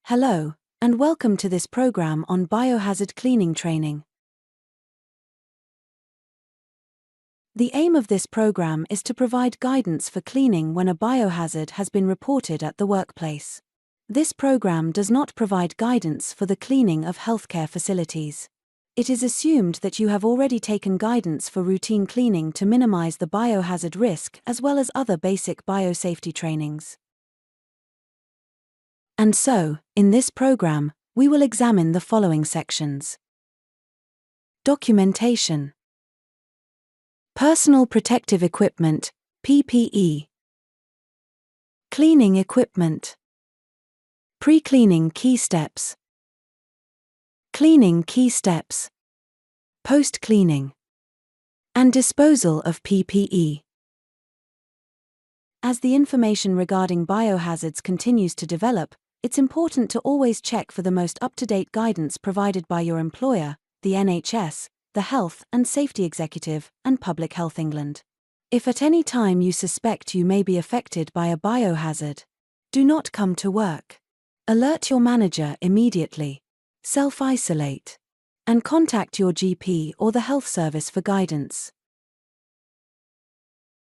Hello, and welcome to this program on biohazard cleaning training. The aim of this program is to provide guidance for cleaning when a biohazard has been reported at the workplace. This program does not provide guidance for the cleaning of healthcare facilities. It is assumed that you have already taken guidance for routine cleaning to minimize the biohazard risk as well as other basic biosafety trainings. And so, in this program, we will examine the following sections. Documentation. Personal protective equipment, PPE. Cleaning equipment. Pre-cleaning key steps. Cleaning key steps. Post-cleaning. And disposal of PPE. As the information regarding biohazards continues to develop, it's important to always check for the most up-to-date guidance provided by your employer, the NHS, the Health and Safety Executive, and Public Health England. If at any time you suspect you may be affected by a biohazard, do not come to work. Alert your manager immediately. Self-isolate. And contact your GP or the health service for guidance.